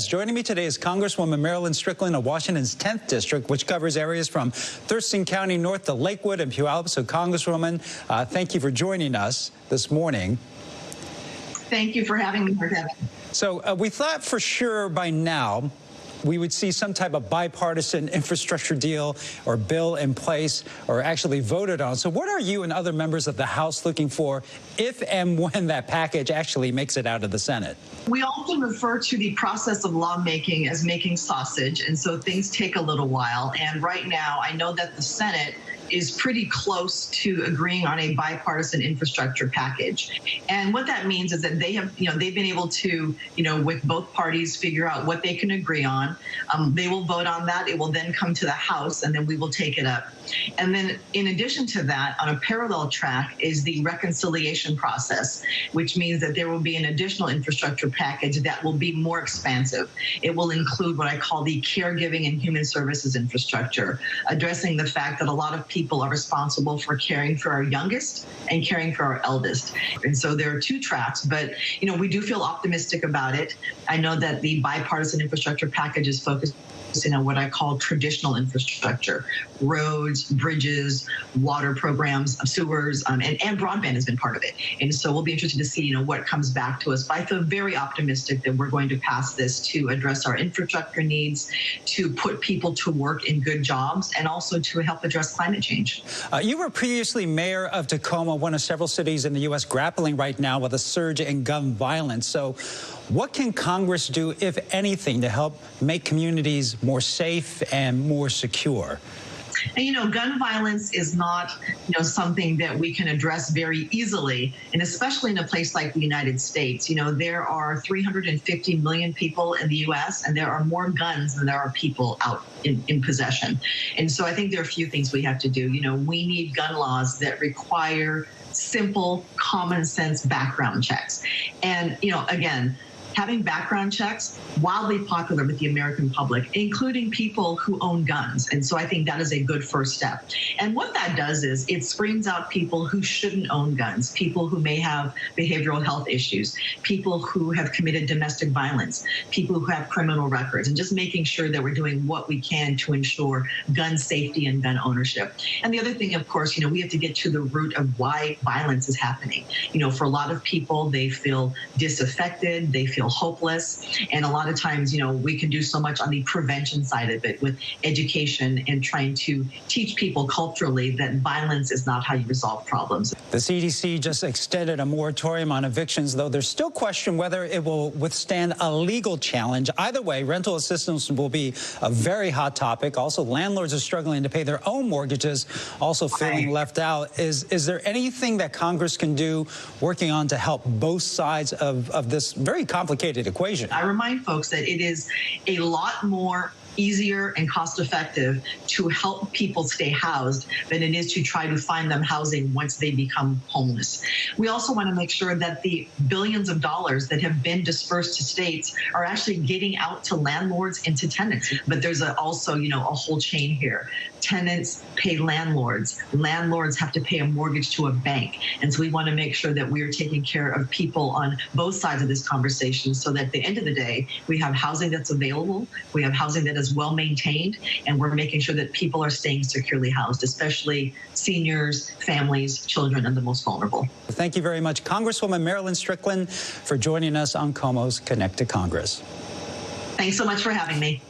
Joining me today is Congresswoman Marilyn Strickland of Washington's 10th District, which covers areas from Thurston County north to Lakewood and Puyallup. So, Congresswoman, thank you for joining us this morning. Thank you for having me here, Kevin. So, we thought for sure by now we would see some type of bipartisan infrastructure deal or bill in place or actually voted on. So what are you and other members of the House looking for if and when that package actually makes it out of the Senate? We often refer to the process of lawmaking as making sausage, and so things take a little while. And right now, I know that the Senate is pretty close to agreeing on a bipartisan infrastructure package. And what that means is that they have, they've been able to, with both parties figure out what they can agree on. They will vote on that. It will then come to the House, and then we will take it up. And then in addition to that, on a parallel track is the reconciliation process, which means that there will be an additional infrastructure package that will be more expansive. It will include what I call the caregiving and human services infrastructure, addressing the fact that a lot of people are responsible for caring for our youngest and caring for our eldest. And so there are two tracks, but we do feel optimistic about it. I know that the bipartisan infrastructure package is focused on what I call traditional infrastructure, roads, bridges, water programs, sewers, and broadband has been part of it. And so we'll be interested to see, what comes back to us. But I feel very optimistic that we're going to pass this to address our infrastructure needs, to put people to work in good jobs, and also to help address climate change. You were previously mayor of Tacoma, one of several cities in the U.S. grappling right now with a surge in gun violence. So what can Congress do, if anything, to help make communities more safe and more secure? And, gun violence is not, something that we can address very easily, and especially in a place like the United States. There are 350 million people in the U.S., and there are more guns than there are people out in possession. And so I think there are a few things we have to do. We need gun laws that require simple, common sense background checks. And, again, having background checks, wildly popular with the American public, including people who own guns. And so I think that is a good first step. And what that does is it screens out people who shouldn't own guns, people who may have behavioral health issues, people who have committed domestic violence, people who have criminal records, and just making sure that we're doing what we can to ensure gun safety and gun ownership. And the other thing, of course, we have to get to the root of why violence is happening. For a lot of people, they feel disaffected, they feel hopeless. And a lot of times, we can do so much on the prevention side of it with education and trying to teach people culturally that violence is not how you resolve problems. The CDC just extended a moratorium on evictions, though there's still question whether it will withstand a legal challenge. Either way, rental assistance will be a very hot topic. Also, landlords are struggling to pay their own mortgages, also feeling left out. Is there anything that Congress can do working on to help both sides of this very complicated equation? I remind folks that it is a lot more easier and cost-effective to help people stay housed than it is to try to find them housing once they become homeless. We also want to make sure that the billions of dollars that have been dispersed to states are actually getting out to landlords and to tenants. But there's also, a whole chain here. Tenants pay landlords. Landlords have to pay a mortgage to a bank. And so we want to make sure that we are taking care of people on both sides of this conversation so that at the end of the day, we have housing that's available, we have housing that is well maintained, and we're making sure that people are staying securely housed, especially seniors, families, children, and the most vulnerable. Thank you very much, Congresswoman Marilyn Strickland, for joining us on KOMO's Connect to Congress. Thanks so much for having me.